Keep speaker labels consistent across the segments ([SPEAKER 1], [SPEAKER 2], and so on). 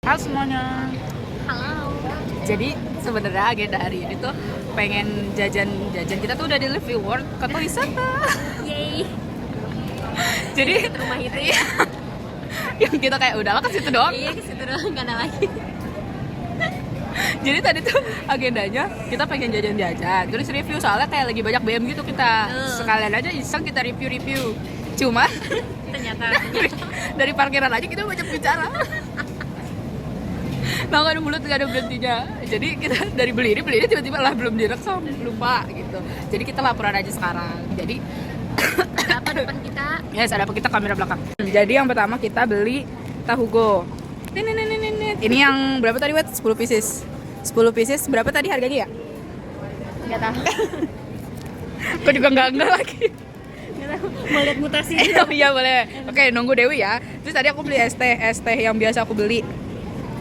[SPEAKER 1] Halo semuanya.
[SPEAKER 2] Halo.
[SPEAKER 1] Jadi sebenarnya agenda hari ini tuh pengen jajan-jajan. Kita tuh udah di Live World Kota Wisata.
[SPEAKER 2] Yeay.
[SPEAKER 1] Jadi
[SPEAKER 2] Rumah itu ya.
[SPEAKER 1] yang kita kayak udahlah ke situ doang.
[SPEAKER 2] Iya, ke situ doang, enggak ada lagi.
[SPEAKER 1] Jadi tadi tuh agendanya kita pengen jajan-jajan, terus review soalnya kayak lagi banyak BM gitu kita. Sekalian aja iseng kita review-review. Cuma
[SPEAKER 2] Ternyata
[SPEAKER 1] dari parkiran aja kita banyak bicara. Nah, gak ada mulut, gak ada berhentinya. Jadi kita dari beli ini tiba-tiba lah belum direkam, lupa gitu. Jadi kita laporan aja sekarang. Jadi
[SPEAKER 2] apa depan kita?
[SPEAKER 1] yes, ada apa kita kamera belakang. Jadi yang pertama kita beli tahu go. Ini yang berapa tadi, Wet? 10 pieces. 10 pieces berapa tadi harganya ya?
[SPEAKER 2] Enggak tahu.
[SPEAKER 1] Kok juga enggak lagi.
[SPEAKER 2] Enggak tahu. Mau lihat mutasi.
[SPEAKER 1] Oh iya boleh. Oke, nunggu Dewi ya. Terus tadi aku beli es teh yang biasa aku beli.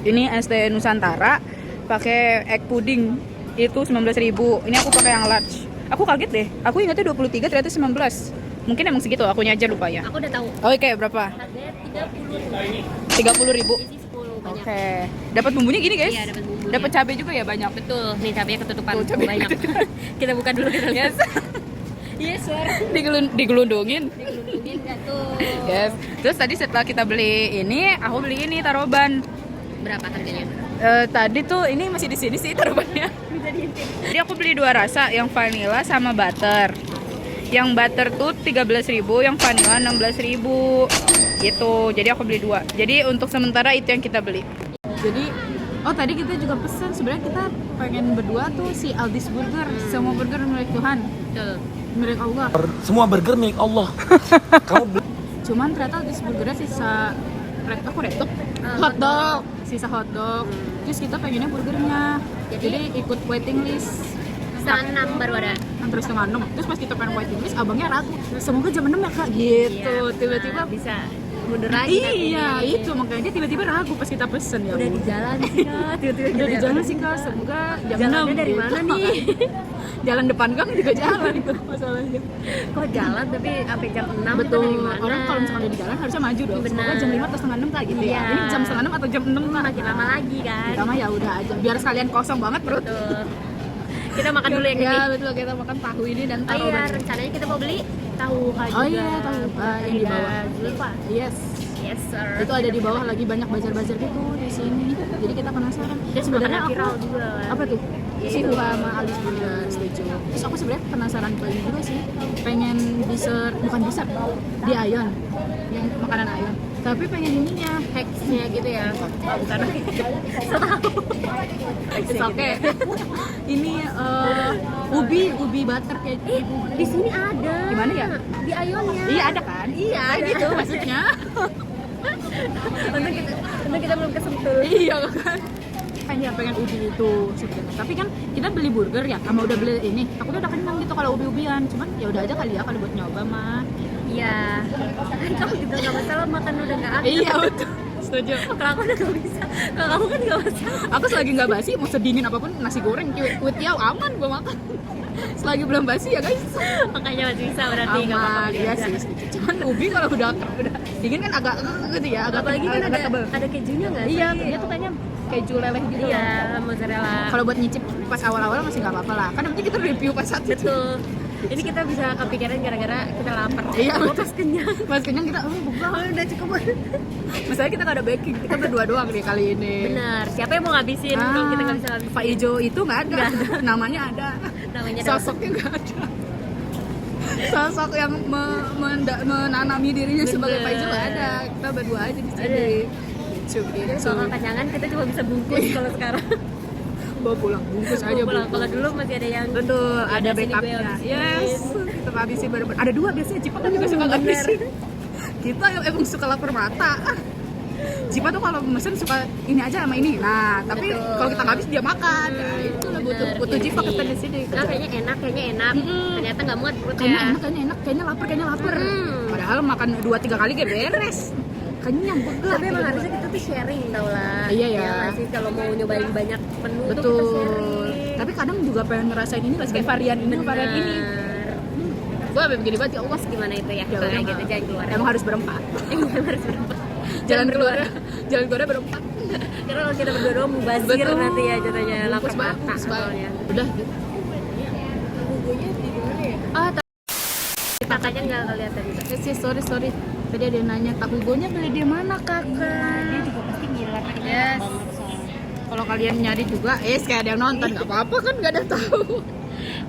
[SPEAKER 1] Ini es teh Nusantara pakai egg pudding. Itu 19.000. Ini aku pakai yang large. Aku kaget deh. Aku ingatnya 23 ternyata 19. Mungkin emang segitu, akunya aja lupa ya.
[SPEAKER 2] Aku udah tahu.
[SPEAKER 1] Oke, berapa?
[SPEAKER 2] Harganya 30.000.
[SPEAKER 1] 30.000.
[SPEAKER 2] Isi 10 banyak.
[SPEAKER 1] Oke. Dapat bumbunya gini, guys.
[SPEAKER 2] Iya, dapat bumbunya.
[SPEAKER 1] Dapat cabai juga ya banyak.
[SPEAKER 2] Betul. Nih cabenya ketutupan.
[SPEAKER 1] Tuh, cabai
[SPEAKER 2] banyak.
[SPEAKER 1] ketutupan.
[SPEAKER 2] Kita buka dulu kita.
[SPEAKER 1] Yes.
[SPEAKER 2] Yes, sir.
[SPEAKER 1] Digelundungin.
[SPEAKER 2] Digelundungin enggak tuh?
[SPEAKER 1] Yes. Terus tadi setelah kita beli ini, aku beli ini taroban.
[SPEAKER 2] Berapa harganya?
[SPEAKER 1] Tadi tuh ini masih di sini sih tarobannya. Jadi aku beli 2 rasa, yang vanilla sama butter. Yang butter tuh 13.000, yang vanilla 16.000. Gitu. Jadi aku beli 2. Jadi untuk sementara itu yang kita beli. Jadi tadi kita juga pesan, sebenarnya kita pengen berdua tuh si Aldi's Burger. Semua burger milik Tuhan.
[SPEAKER 2] Betul.
[SPEAKER 1] Milik Allah.
[SPEAKER 3] Semua burger milik Allah. Kamu
[SPEAKER 1] Cuman ternyata Aldi's Burgernya sisa hotdog. Hotdog. Sisa hotdog. Terus kita pengennya burgernya. Jadi ikut waiting list.
[SPEAKER 2] Setengah 6 baru ada.
[SPEAKER 1] Antara setengah 6. Terus pas kita pengen waiting list, abangnya ragu. Semoga jam 6 ya kak. Gitu.
[SPEAKER 2] Iya,
[SPEAKER 1] Tiba-tiba
[SPEAKER 2] bisa mundur lagi.
[SPEAKER 1] iya, itu makanya dia tiba-tiba ragu pas kita pesen ya.
[SPEAKER 2] Udah di jalan sih kak. Tiba-tiba
[SPEAKER 1] Udah di jalan sih kak. Semoga jam 6.
[SPEAKER 2] Jalannya dari mana nih?
[SPEAKER 1] Jalan depan gang juga jalan itu masalahnya.
[SPEAKER 2] Kok jalan tapi sampai jam 6
[SPEAKER 1] Betul.
[SPEAKER 2] itu dari mana?
[SPEAKER 1] Orang kalau misalkan udah di jalan harusnya maju dong.
[SPEAKER 2] Benar.
[SPEAKER 1] Semoga jam 5 atau setengah 6 kak gitu ya.
[SPEAKER 2] Iya.
[SPEAKER 1] Ini jam setengah 6 atau jam 6 kak.
[SPEAKER 2] Makin lama lagi kan.
[SPEAKER 1] Kita mah ya udah aja. Biar sekalian kosong banget perut.
[SPEAKER 2] Betul. Kita makan dulu yang
[SPEAKER 1] ya,
[SPEAKER 2] ini.
[SPEAKER 1] betul, kita makan tahu ini dan
[SPEAKER 2] Oh iya,
[SPEAKER 1] taroban.
[SPEAKER 2] rencananya kita mau beli tahu kak
[SPEAKER 1] Oh
[SPEAKER 2] juga.
[SPEAKER 1] iya, tahu yang di bawah.
[SPEAKER 2] Zulfa.
[SPEAKER 1] Yes.
[SPEAKER 2] Yes sir.
[SPEAKER 1] Itu ada di bawah lagi banyak bazar-bazar gitu di sini. Jadi kita penasaran.
[SPEAKER 2] Dan
[SPEAKER 1] Sebenarnya
[SPEAKER 2] makanan viral
[SPEAKER 1] aku
[SPEAKER 2] juga.
[SPEAKER 1] apa tuh?
[SPEAKER 2] Ya,
[SPEAKER 1] Si
[SPEAKER 2] itu.
[SPEAKER 1] Uha sama Aldi's Burger setuju. Terus aku sebenarnya penasaran lagi juga sih. Pengen dessert, bukan dessert, di Aeon. Yang makanan Aeon. Tapi pengen ininya,
[SPEAKER 2] Hacksnya gitu ya. Oh, bukan.
[SPEAKER 1] it's okay. Ini ubi butter kayak
[SPEAKER 2] Di sini ada.
[SPEAKER 1] Di mana ya?
[SPEAKER 2] Di Aeonnya.
[SPEAKER 1] Iya ada kan?
[SPEAKER 2] Iya,
[SPEAKER 1] Kayak
[SPEAKER 2] ada.
[SPEAKER 1] gitu maksudnya.
[SPEAKER 2] Untuk kita belum kesentuh.
[SPEAKER 1] Iya kan? Pengen ubi itu sebenarnya. Tapi kan kita beli burger ya, sama udah beli ini. Aku udah kenyang gitu kalau ubi-ubian. Cuman ya udah aja kali ya kalau buat nyoba mah.
[SPEAKER 2] Iya. Kan kamu juga nggak masalah makan udah nggak ada.
[SPEAKER 1] Iya betul. Setuju.
[SPEAKER 2] Kalau aku udah nggak bisa. Kalau kamu kan nggak masalah.
[SPEAKER 1] Aku selagi nggak basi mau sedingin apapun nasi goreng, kuitiau aman gua makan. Selagi belum basi ya guys.
[SPEAKER 2] Makanya masih bisa berarti nggak apa-apa.
[SPEAKER 1] Aman. Iya sih. Cuman ubi kalau udah dingin kan agak gitu ya, agak
[SPEAKER 2] Apalagi kan
[SPEAKER 1] agak tebel.
[SPEAKER 2] ada kejunya nggak sih?
[SPEAKER 1] Iya, dia tuh kayaknya keju leleh gitu.
[SPEAKER 2] Iya,
[SPEAKER 1] loh.
[SPEAKER 2] mozzarella.
[SPEAKER 1] Kalau buat nyicip pas awal-awal masih nggak apa-apa lah. Kan nanti kita review pas saat itu.
[SPEAKER 2] Betul. Ini kita bisa kepikiran gara-gara kita lapar.
[SPEAKER 1] Iya,
[SPEAKER 2] Gua
[SPEAKER 1] betul.
[SPEAKER 2] pas kenyang.
[SPEAKER 1] Pas kenyang kita buka.
[SPEAKER 2] Udah cukup.
[SPEAKER 1] Masalahnya kita nggak ada backing, kita berdua doang nih kali ini.
[SPEAKER 2] Benar. Siapa yang mau ngabisin kalau kita nggak bisa ngabisin?
[SPEAKER 1] Pak Ijo itu nggak ada. Namanya ada.
[SPEAKER 2] Namanya doang.
[SPEAKER 1] Sosoknya nggak ada. Sosok yang menanami dirinya sebagai Pak Ijo nggak ada. Kita berdua aja di sini. Cukup.
[SPEAKER 2] Jadi kalau kekenyangan kita cuma bisa bungkus kalau sekarang.
[SPEAKER 1] Bawa pulang, bungkus aja
[SPEAKER 2] Pulang.
[SPEAKER 1] bungkus.
[SPEAKER 2] Kalau dulu masih ada yang
[SPEAKER 1] Betul, ada
[SPEAKER 2] sini gue
[SPEAKER 1] backupnya.
[SPEAKER 2] habisin.
[SPEAKER 1] Yes, kita habisin bener-bener. Ada 2 biasanya. Cipa kan juga suka
[SPEAKER 2] Bener.
[SPEAKER 1] ngabisin. Kita yang emang suka lapar mata. Cipa tuh kalau mesen suka ini aja sama ini. Nah, tapi
[SPEAKER 2] Betul.
[SPEAKER 1] kalau kita nggak habis dia makan. Nah, itu lah butuh
[SPEAKER 2] Bener.
[SPEAKER 1] Cipa kita di sini.
[SPEAKER 2] Nah, kayaknya enak. Ternyata nggak muat perut
[SPEAKER 1] Kayaknya
[SPEAKER 2] ya.
[SPEAKER 1] enak, kayaknya lapar. Padahal makan 2-3 kali gak beres. Kenyang begel.
[SPEAKER 2] Tapi emang harusnya kita tuh sharing tau lah.
[SPEAKER 1] Iya, ya.
[SPEAKER 2] nggak sih kalau mau nyobain banyak menu tuh kita
[SPEAKER 1] Betul.
[SPEAKER 2] sharing.
[SPEAKER 1] Tapi kadang juga pengen ngerasain ini nggak sih, kayak varian ini varian ini. Gue sampai begini banget ya Allah.
[SPEAKER 2] Gimana itu ya?
[SPEAKER 1] Ya
[SPEAKER 2] Kayak
[SPEAKER 1] udah,
[SPEAKER 2] gitu jangan keluar.
[SPEAKER 1] Emang harus berempat.
[SPEAKER 2] Emang harus berempat.
[SPEAKER 1] Jalan keluar berempat.
[SPEAKER 2] Karena kalau kita berdua doang mubazir
[SPEAKER 1] Betul.
[SPEAKER 2] nanti ya jatuhnya lapar
[SPEAKER 1] Bungkus banget,
[SPEAKER 2] mata
[SPEAKER 1] bungkus banget.
[SPEAKER 2] soalnya.
[SPEAKER 1] Udah.
[SPEAKER 2] Bukunya di mana ya?
[SPEAKER 1] Ah,
[SPEAKER 2] Kakaknya nggak kelihatan juga.
[SPEAKER 1] sorry. Tadi ada yang nanya tahu gonya beli di mana kakak?
[SPEAKER 2] Dia juga pasti ngiler
[SPEAKER 1] Yes.
[SPEAKER 2] banget soalnya.
[SPEAKER 1] Kalau kalian nyari juga, kayak ada yang nonton, nggak apa-apa kan, nggak ada yang tahu.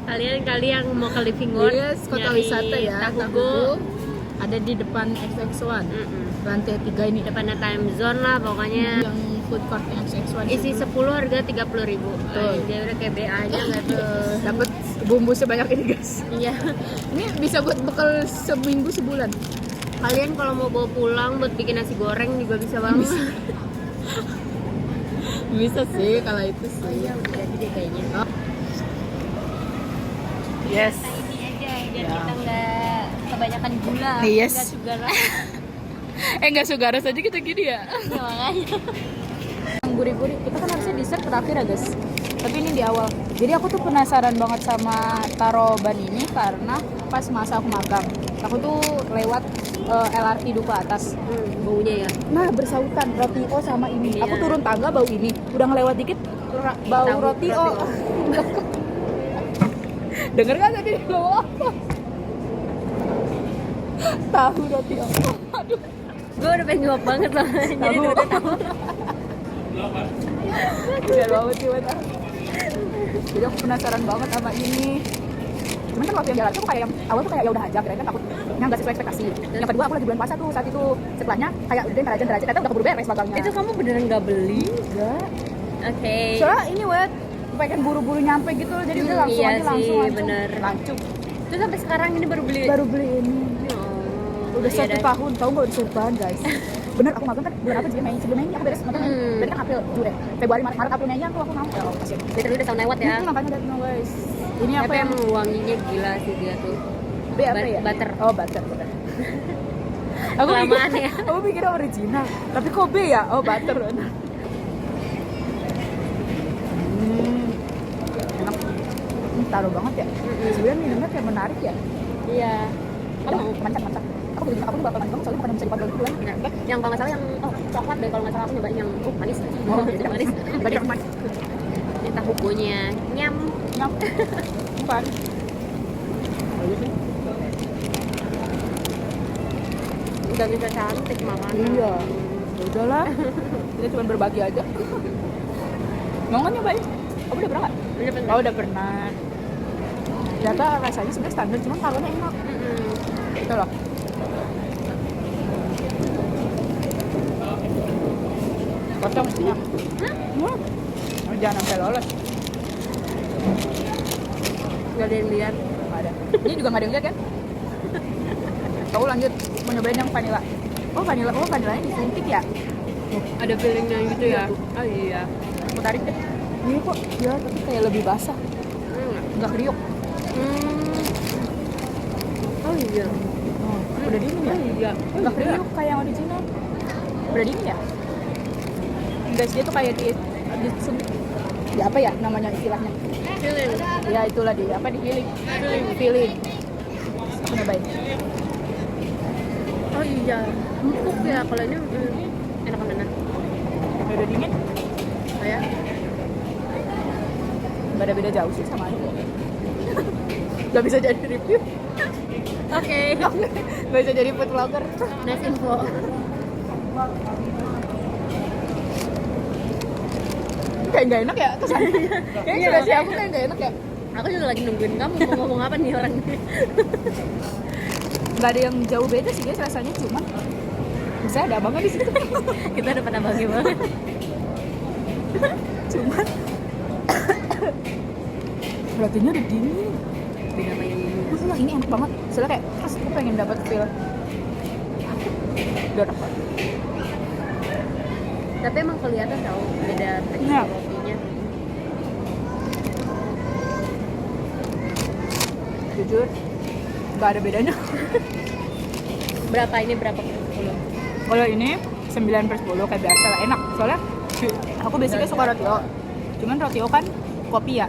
[SPEAKER 2] Kalian kali yang mau ke Living World
[SPEAKER 1] Yes, kota
[SPEAKER 2] nyari
[SPEAKER 1] wisata ya.
[SPEAKER 2] Tahu
[SPEAKER 1] Tahu
[SPEAKER 2] Go.
[SPEAKER 1] Go ada di depan XX1, lantai 3 ini.
[SPEAKER 2] Depannya time zone lah pokoknya.
[SPEAKER 1] Yang food court XX1.
[SPEAKER 2] Isi 10 harga 30.000.
[SPEAKER 1] Betul.
[SPEAKER 2] Dia udah kayak BA aja nggak tuh.
[SPEAKER 1] Dapat bumbu sebanyak ini guys.
[SPEAKER 2] Iya.
[SPEAKER 1] Ini bisa buat bekal seminggu sebulan.
[SPEAKER 2] Kalian kalau mau bawa pulang buat bikin nasi goreng juga bisa banget.
[SPEAKER 1] Bisa sih kalau itu sih.
[SPEAKER 2] Iya, jadi deh kayaknya.
[SPEAKER 1] Yes.
[SPEAKER 2] Ini aja biar
[SPEAKER 1] Ya.
[SPEAKER 2] kita nggak kebanyakan gula.
[SPEAKER 1] Yes.
[SPEAKER 2] Nggak sugar.
[SPEAKER 1] Nggak sugaras aja kita gini ya.
[SPEAKER 2] Ya makanya.
[SPEAKER 1] Yang gurih-gurih, kita kan harusnya dessert terakhir ya guys. Tapi ini di awal. Jadi aku tuh penasaran banget sama taro ban ini karena pas masa aku magang, aku tuh lewat LRT Duku Atas.
[SPEAKER 2] Baunya ya.
[SPEAKER 1] Nah bersautan roti O sama ini.
[SPEAKER 2] Iya.
[SPEAKER 1] Aku turun tangga bau ini. Udah ngelewat dikit bau
[SPEAKER 2] Tahu
[SPEAKER 1] roti O.
[SPEAKER 2] roti O.
[SPEAKER 1] Denger gak tadi bau apa? Tahu roti O. Aduh.
[SPEAKER 2] Gue udah pengen jawab banget loh. Jadi
[SPEAKER 1] Tahu.
[SPEAKER 2] udah tahu.
[SPEAKER 1] Biar banget sih mata. Jadi aku penasaran banget sama ini. Cuman kan waktu yang jalan tuh aku kayak yang awal tuh kayak ya udah aja, kirain kan takutnya nggak sesuai ekspektasi. Yang kedua aku lagi bulan puasa tuh saat itu. Setelahnya kayak udah derajat ternyata udah keburu beres magangnya.
[SPEAKER 2] Itu kamu beneran nggak beli?
[SPEAKER 1] enggak.
[SPEAKER 2] Oke.
[SPEAKER 1] Soalnya ini wet pengen buru-buru nyampe gitu, jadi udah langsung
[SPEAKER 2] iya
[SPEAKER 1] aja langsung.
[SPEAKER 2] sih, bener.
[SPEAKER 1] Lancung.
[SPEAKER 2] Terus sampai sekarang ini baru beli.
[SPEAKER 1] Baru beli ini.
[SPEAKER 2] Oh,
[SPEAKER 1] Udah
[SPEAKER 2] iya
[SPEAKER 1] 1
[SPEAKER 2] dah.
[SPEAKER 1] tahun, tahu nggak udah surban guys. Bener aku magang kan bulan apa sih Mei? Sebelum Mei ini aku beres magang. Berarti kan April, Juli, Februari, Maret, April, Mei aku mau. Ya Allah, kasihan.
[SPEAKER 2] Literally udah tahun lewat ya.
[SPEAKER 1] Makanya udah no guys. Ini apa
[SPEAKER 2] Tapi
[SPEAKER 1] yang
[SPEAKER 2] emang wanginya gila sih dia tuh.
[SPEAKER 1] B apa ya?
[SPEAKER 2] Butter.
[SPEAKER 1] Oh, butter. Aku
[SPEAKER 2] Kelamaan
[SPEAKER 1] pikir,
[SPEAKER 2] ya.
[SPEAKER 1] aku pikir original, tapi kok B ya? Oh, butter. Enak. Taruh banget ya. Sebenarnya minumnya kayak menarik ya.
[SPEAKER 2] Iya. Kamu mau?
[SPEAKER 1] Mantap. Aku beli aku bakal manis banget soalnya bukan bisa dipakai gitu kan.
[SPEAKER 2] Yang kalau nggak salah yang coklat deh, kalau nggak salah aku nyobain yang manis.
[SPEAKER 1] Oh,
[SPEAKER 2] Tidak manis.
[SPEAKER 1] Banyak manis.
[SPEAKER 2] Ini tahu bukunya. Nyam.
[SPEAKER 1] Nyam. Bukan.
[SPEAKER 2] Udah bisa cantik makan.
[SPEAKER 1] Iya. Ya udahlah. Kita cuma berbagi aja. Mau nggak nyobain? Kamu udah pernah nggak?
[SPEAKER 2] Udah pernah.
[SPEAKER 1] Oh, udah pernah. Ternyata rasanya sebenarnya standar, cuma taruhnya enak. Gitu loh. Kosong sih. Jangan sampai lolos.
[SPEAKER 2] Gak ada yang lihat.
[SPEAKER 1] Nggak ada. Ini juga nggak ada yang lihat kan? Kau lanjut mau nyobain yang vanilla. Oh vanillanya disuntik ya?
[SPEAKER 2] Ada feelingnya gitu ya? Oh iya.
[SPEAKER 1] Aku tarik deh. Ini kok ya tapi kayak lebih basah, nggak kriuk.
[SPEAKER 2] Oh iya.
[SPEAKER 1] Oh, udah dingin ya?
[SPEAKER 2] Iya.
[SPEAKER 1] Nggak kriuk kayak yang original. Udah dingin ya? Guys, dia tuh kayak disuntik. Ya apa ya namanya istilahnya?
[SPEAKER 2] Feeling.
[SPEAKER 1] Ya itulah dia, apa di feeling. Aku nyobain.
[SPEAKER 2] Oh iya. Empuk ya kalau ini enak mana?
[SPEAKER 1] Udah dingin,
[SPEAKER 2] Kayak
[SPEAKER 1] nggak ada beda jauh sih sama aja. Nggak bisa jadi review.
[SPEAKER 2] oke.
[SPEAKER 1] Nggak bisa jadi food vlogger.
[SPEAKER 2] Nice info.
[SPEAKER 1] Kayak nggak enak ya kesannya. Kayaknya
[SPEAKER 2] Iya,
[SPEAKER 1] sudah sih aku
[SPEAKER 2] makanya.
[SPEAKER 1] kayak nggak enak ya.
[SPEAKER 2] Aku juga lagi nungguin kamu mau ngomong apa nih orang ini.
[SPEAKER 1] Nggak ada yang jauh beda sih guys rasanya, cuma bisa ada abangnya di situ.
[SPEAKER 2] Kita udah pada bagi banget.
[SPEAKER 1] Cuman rotinya udah dingin.
[SPEAKER 2] Beda sama yang ini.
[SPEAKER 1] Masalah ini enak banget. Soalnya kayak pas aku pengen dapat feel. Udah enak banget.
[SPEAKER 2] Tapi emang kelihatan tau beda tekstur
[SPEAKER 1] Iya.
[SPEAKER 2] rotinya.
[SPEAKER 1] Jujur nggak ada bedanya.
[SPEAKER 2] Berapa ini berapa puluh?
[SPEAKER 1] Kalau ini 9/10 kayak biasa lah, enak. Soalnya aku basicnya suka roti O. Cuman roti O kan kopi ya.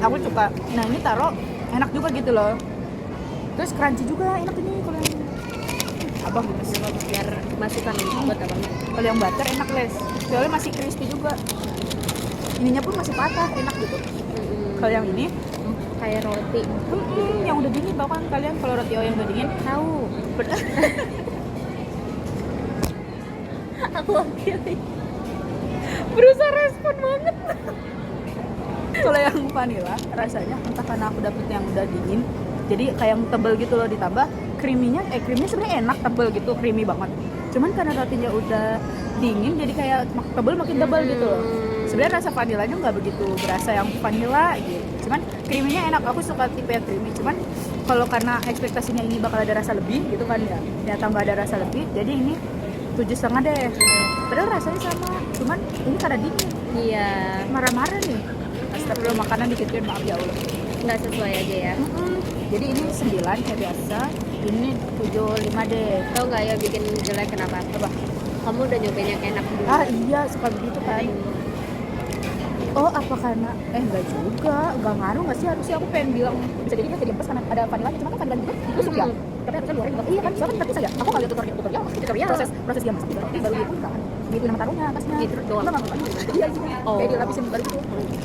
[SPEAKER 1] Aku suka. Nah ini taro enak juga gitu loh. Terus crunchy juga enak ini kalau yang abang gitu.
[SPEAKER 2] Biar masukan buat abangnya.
[SPEAKER 1] Kalau yang butter enak les. soalnya masih crispy juga. Ininya pun masih patah, enak gitu. Kalau yang ini,
[SPEAKER 2] Kayak roti.
[SPEAKER 1] yang udah dingin tau kan kalian kalau roti yang udah dingin?
[SPEAKER 2] Tahu.
[SPEAKER 1] Bener.
[SPEAKER 2] Aku wakili.
[SPEAKER 1] Berusaha respon banget. Kalau yang vanilla rasanya entah karena aku dapet yang udah dingin, jadi kayak yang tebel gitu loh, ditambah creamy-nya sebenarnya enak, tebel gitu, creamy banget. Cuman karena rotinya udah dingin jadi kayak tebel makin tebel gitu loh. Sebenarnya rasa vanillanya nggak begitu berasa yang vanilla gitu. Cuman creamy-nya enak, aku suka tipe yang creamy. Cuman kalau karena ekspektasinya ini bakal ada rasa lebih gitu kan ya, ternyata nggak ada rasa lebih, jadi ini 7,5 deh. Padahal rasanya sama, cuman ini karena dingin.
[SPEAKER 2] Iya.
[SPEAKER 1] Marah-marah nih. Astagfirullah, makanan dikit-dikit, maaf ya Allah.
[SPEAKER 2] Nggak sesuai aja ya.
[SPEAKER 1] Jadi ini 9 kayak biasa, ini 75 deh.
[SPEAKER 2] Tahu nggak ya bikin jelek kenapa?
[SPEAKER 1] Coba.
[SPEAKER 2] Kamu udah nyobain yang enak dulu.
[SPEAKER 1] Ah iya, suka begitu kan. Oh apa karena, enggak juga, enggak ngaruh nggak sih, harusnya aku pengen bilang bisa jadi nggak jadi empes karena ada vanilla, cuma kan vanilla juga tusuk ya. Tapi harusnya luarnya juga, iya kan, soalnya kan bisa ya. Aku nggak lihat tutorial, proses dia masak gitu. Tapi baru dibuka kan, gitu nama taruhnya atasnya.
[SPEAKER 2] Gitu doang.
[SPEAKER 1] Enggak, iya gitu.
[SPEAKER 2] Oh.
[SPEAKER 1] Kayak dilapisin baru gitu.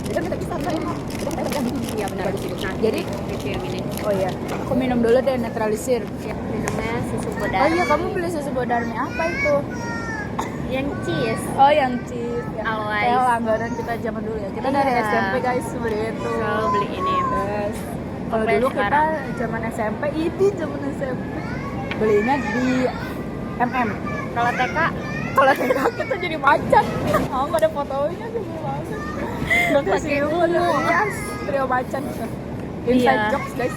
[SPEAKER 1] Jadi kan kita bisa, enak. Jadi kita bisa bikin.
[SPEAKER 2] Iya benar. Nah,
[SPEAKER 1] Jadi,
[SPEAKER 2] itu yang ini.
[SPEAKER 1] oh iya, aku minum dulu deh, netralisir.
[SPEAKER 2] Ya, minumnya susu bodar.
[SPEAKER 1] Oh iya, kamu beli susu bodarnya apa itu?
[SPEAKER 2] Yang cheese.
[SPEAKER 1] Oh yang cheese ya.
[SPEAKER 2] Always.
[SPEAKER 1] Kayak langganan kita zaman dulu ya. Kita dari
[SPEAKER 2] Iya.
[SPEAKER 1] SMP guys beli itu.
[SPEAKER 2] Selalu beli ini.
[SPEAKER 1] Yes. Kalau
[SPEAKER 2] Sampai
[SPEAKER 1] dulu kita
[SPEAKER 2] sekarang.
[SPEAKER 1] zaman SMP, ini zaman SMP belinya di MM.
[SPEAKER 2] Kalau TK,
[SPEAKER 1] Kalau TK kita jadi macan. Oh nggak ada fotonya sih banget. Nggak kasih
[SPEAKER 2] Pakai
[SPEAKER 1] foto.
[SPEAKER 2] ungu.
[SPEAKER 1] Yes, trio macan. Inside
[SPEAKER 2] Iya.
[SPEAKER 1] jokes guys.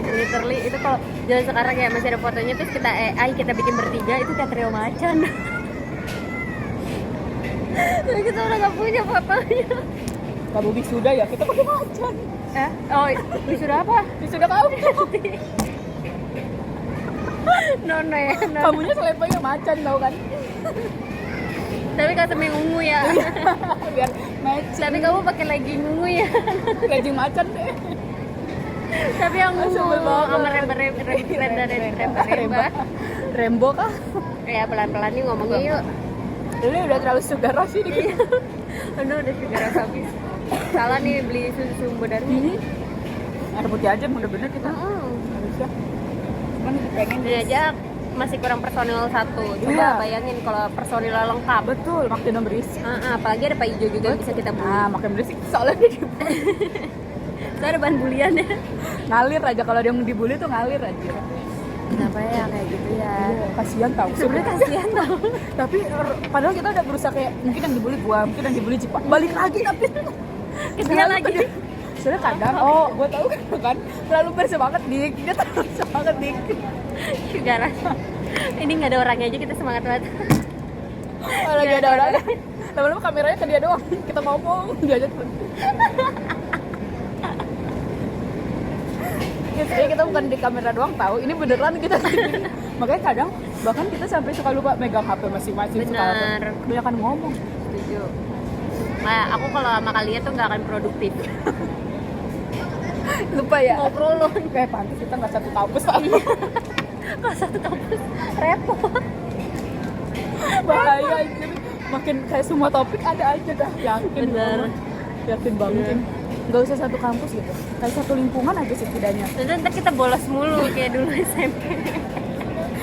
[SPEAKER 2] literally itu kalau zaman sekarang ya masih ada fotonya terus kita AI kita bikin bertiga itu kayak trio macan. Tapi kita udah gak punya fotonya.
[SPEAKER 1] Kamu wisuda ya, kita pakai macan.
[SPEAKER 2] Oh, wisuda apa?
[SPEAKER 1] Wisuda kamu.
[SPEAKER 2] Nono ya, nono.
[SPEAKER 1] Kamunya selepanya macan tau kan?
[SPEAKER 2] Tapi kalau seming ungu ya.
[SPEAKER 1] Biar matching.
[SPEAKER 2] Tapi kamu pakai legging ungu ya.
[SPEAKER 1] Legging macan deh.
[SPEAKER 2] Tapi yang ungu
[SPEAKER 1] Sebel banget.
[SPEAKER 2] sama remba-remba.
[SPEAKER 1] Rembo kah?
[SPEAKER 2] Ya pelan-pelan nih ngomongnya yuk.
[SPEAKER 1] Ini udah terlalu sugar rush ini.
[SPEAKER 2] Aduh udah segera habis. Salah nih beli susu bodar
[SPEAKER 1] Ini
[SPEAKER 2] ini.
[SPEAKER 1] air putih aja bener-bener kita harusnya. Cuman pengen
[SPEAKER 2] Ini aja masih kurang personil satu. Coba
[SPEAKER 1] Iya.
[SPEAKER 2] bayangin kalau personil lengkap.
[SPEAKER 1] betul makin berisik.
[SPEAKER 2] Apalagi ada Pak Ijo juga yang bisa kita beli.
[SPEAKER 1] Makin berisik soalnya dia
[SPEAKER 2] Itu ada bahan bulian ya.
[SPEAKER 1] ngalir aja, kalau dia dibully tuh ngalir aja.
[SPEAKER 2] Kenapa ya kayak gitu ya?
[SPEAKER 1] Kasihan tau.
[SPEAKER 2] Sebenarnya kasihan tau.
[SPEAKER 1] Tapi padahal kita udah berusaha kayak mungkin yang dibully buang, mungkin yang dibully cipak, balik lagi tapi
[SPEAKER 2] Dia lagi.
[SPEAKER 1] soalnya kadang, gue tahu kan terlalu bersemangat dik, dia terlalu semangat dik.
[SPEAKER 2] Juga rasa. Ini nggak ada orangnya aja kita semangat banget.
[SPEAKER 1] Kalau lagi ada orang, lama-lama kameranya ke dia doang, kita ngomong, dia aja tuh. Ya, sebenarnya kita bukan di kamera doang tahu, ini beneran kita gini. Makanya kadang bahkan kita sampai suka lupa megang HP masing-masing.
[SPEAKER 2] Benar.
[SPEAKER 1] Kebanyakan ngomong.
[SPEAKER 2] Setuju. Nah, aku kalau sama kalian tuh nggak akan produktif.
[SPEAKER 1] Lupa ya.
[SPEAKER 2] Ngobrol loh.
[SPEAKER 1] Kayak pantas kita nggak satu kampus tau.
[SPEAKER 2] Kalau satu kampus repot.
[SPEAKER 1] Bahaya anjir. Makin kayak semua topik ada aja dah. Yakin
[SPEAKER 2] Bener.
[SPEAKER 1] banget. Yakin banget. Nggak usah satu kampus gitu. Kayak satu lingkungan aja setidaknya.
[SPEAKER 2] Terus ntar kita bolos mulu kayak dulu SMP.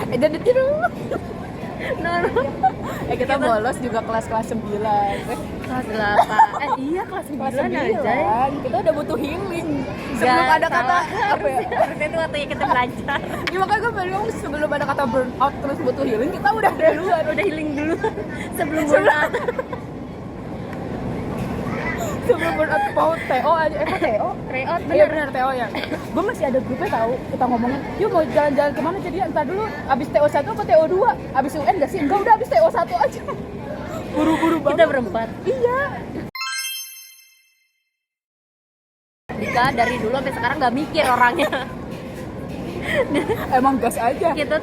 [SPEAKER 1] Jadi tiru.
[SPEAKER 2] Nono.
[SPEAKER 1] Kita bolos juga kelas-kelas 9.
[SPEAKER 2] Kelas 8. Iya kelas 9
[SPEAKER 1] Kelas
[SPEAKER 2] aja.
[SPEAKER 1] 9 kita udah butuh healing. Sebelum ada kata apa ya?
[SPEAKER 2] Harusnya itu waktunya kita belajar.
[SPEAKER 1] Ya makanya gue bilang sebelum ada kata burnout terus butuh healing, kita udah duluan.
[SPEAKER 2] Udah healing dulu sebelum burnout.
[SPEAKER 1] Sebelum burnout mau TO aja, kok TO?
[SPEAKER 2] Reot
[SPEAKER 1] Iya
[SPEAKER 2] bener.
[SPEAKER 1] benar TO ya. Gue masih ada grupnya tahu, kita ngomongin, yuk mau jalan-jalan kemana jadi entar dulu abis TO 1 atau TO 2? Abis UN gak sih? Enggak, udah abis TO 1 aja. Buru-buru banget.
[SPEAKER 2] Kita berempat.
[SPEAKER 1] Iya.
[SPEAKER 2] Dika dari dulu sampai sekarang nggak mikir orangnya.
[SPEAKER 1] Emang gas aja.
[SPEAKER 2] kita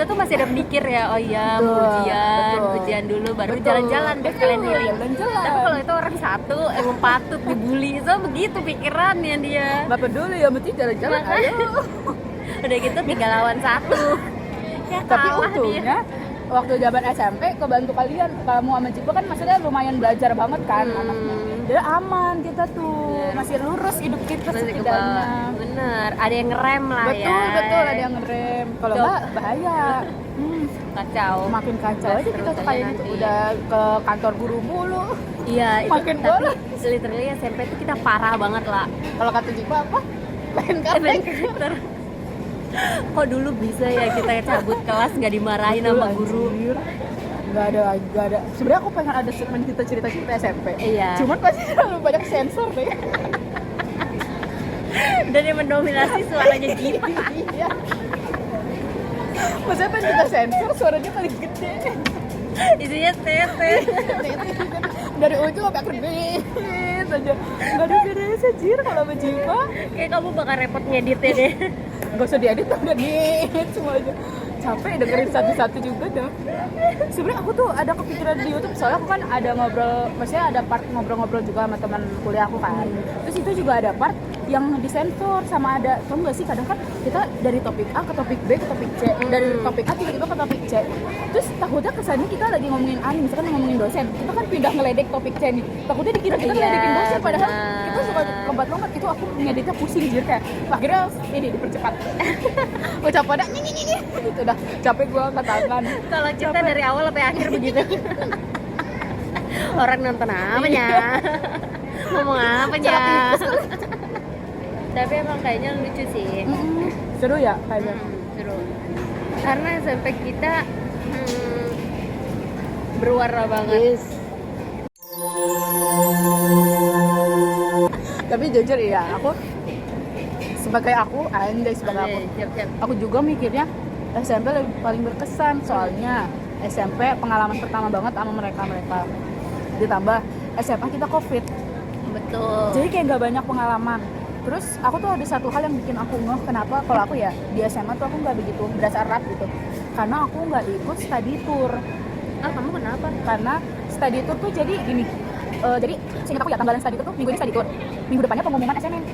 [SPEAKER 2] tuh masih ada mikir ya. Oh iya mau
[SPEAKER 1] Betul.
[SPEAKER 2] ujian dulu baru
[SPEAKER 1] Betul.
[SPEAKER 2] jalan-jalan deh kalian healing.
[SPEAKER 1] Jalan-jalan.
[SPEAKER 2] Tapi kalau itu orang satu emang patut dibully. So begitu pikirannya dia.
[SPEAKER 1] Gak peduli, yang penting jalan-jalan ayo.
[SPEAKER 2] Udah gitu 3 lawan 1. Ya
[SPEAKER 1] Tapi
[SPEAKER 2] kalah
[SPEAKER 1] untungnya waktu zaman SMP kebantu kalian. Kamu sama Jipa kan maksudnya lumayan belajar banget kan anaknya. Jadi aman kita tuh, masih lurus hidup kita
[SPEAKER 2] Masih
[SPEAKER 1] setidaknya.
[SPEAKER 2] kebal. Bener, ada yang ngerem lah ya.
[SPEAKER 1] Betul, ada yang ngerem. Kalau
[SPEAKER 2] Coba.
[SPEAKER 1] enggak bahaya.
[SPEAKER 2] Kacau.
[SPEAKER 1] Makin kacau aja kita
[SPEAKER 2] Terus
[SPEAKER 1] kayak
[SPEAKER 2] aja
[SPEAKER 1] gitu.
[SPEAKER 2] nanti.
[SPEAKER 1] Udah ke kantor guru mulu.
[SPEAKER 2] Iya, itu
[SPEAKER 1] Makin
[SPEAKER 2] tapi
[SPEAKER 1] bolos.
[SPEAKER 2] literally SMP tuh kita parah banget lah.
[SPEAKER 1] Kalau kata Jipa apa? Lain
[SPEAKER 2] Main
[SPEAKER 1] kafe.
[SPEAKER 2] karakter. Kok dulu bisa ya kita cabut kelas nggak dimarahin sama guru?
[SPEAKER 1] Gak ada. Sebenarnya aku pengen ada segmen kita cerita-cerita SMP.
[SPEAKER 2] Iya.
[SPEAKER 1] Cuman pasti terlalu banyak sensor deh.
[SPEAKER 2] Dan yang mendominasi suaranya Jipa.
[SPEAKER 1] Iya. Maksudnya pengen kita sensor suaranya paling gede.
[SPEAKER 2] Isinya tete.
[SPEAKER 1] Dari ujung sampai kerbit aja. Gak ada beres anjir kalau sama Jipa.
[SPEAKER 2] Kayak kamu bakal repot ngeditnya deh.
[SPEAKER 1] Gak usah diedit, udah ngedit semua aja. Capek dengerin satu-satu juga dah. Sebenarnya aku tuh ada kepikiran di YouTube, soalnya aku kan ada ngobrol, maksudnya ada part ngobrol-ngobrol juga sama teman kuliah aku kan. Terus itu juga ada part yang disensor sama ada, tau gak sih kadang kan kita dari topik A ke topik B ke topik C, dari topik A tiba-tiba ke topik C. Terus takutnya kesannya kita lagi ngomongin A nih, misalkan ngomongin dosen, kita kan pindah ngeledek topik C nih. Takutnya dikira kita
[SPEAKER 2] Iya,
[SPEAKER 1] ngeledekin dosen, padahal
[SPEAKER 2] benar.
[SPEAKER 1] kita suka lompat-lompat. Itu aku ngeditnya pusing jir kayak akhirnya ini dipercepat. Ucap pada nyi gitu dah. Capek gua angkat tangan.
[SPEAKER 2] Kalau kita dari awal sampai akhir begitu. Orang nonton apanya? Ngomong apanya? Tapi emang kayaknya lucu sih.
[SPEAKER 1] Seru ya kayaknya.
[SPEAKER 2] Seru. Karena SMP kita berwarna banget.
[SPEAKER 1] Yes. Tapi jujur ya, aku sebagai aku
[SPEAKER 2] Siap-siap.
[SPEAKER 1] aku juga mikirnya SMP lebih paling berkesan, soalnya SMP pengalaman pertama banget sama mereka ditambah SMA kita COVID,
[SPEAKER 2] Betul.
[SPEAKER 1] jadi kayak nggak banyak pengalaman. Terus aku tuh ada satu hal yang bikin aku ngeh, kenapa kalau aku ya di SMA tuh aku nggak begitu berasa erat gitu, karena aku nggak ikut study tour.
[SPEAKER 2] Kamu kenapa?
[SPEAKER 1] Karena study tour tuh jadi gini, jadi seingat aku ya tanggalan study tour tuh minggu ini study tour, minggu depannya pengumuman SNM.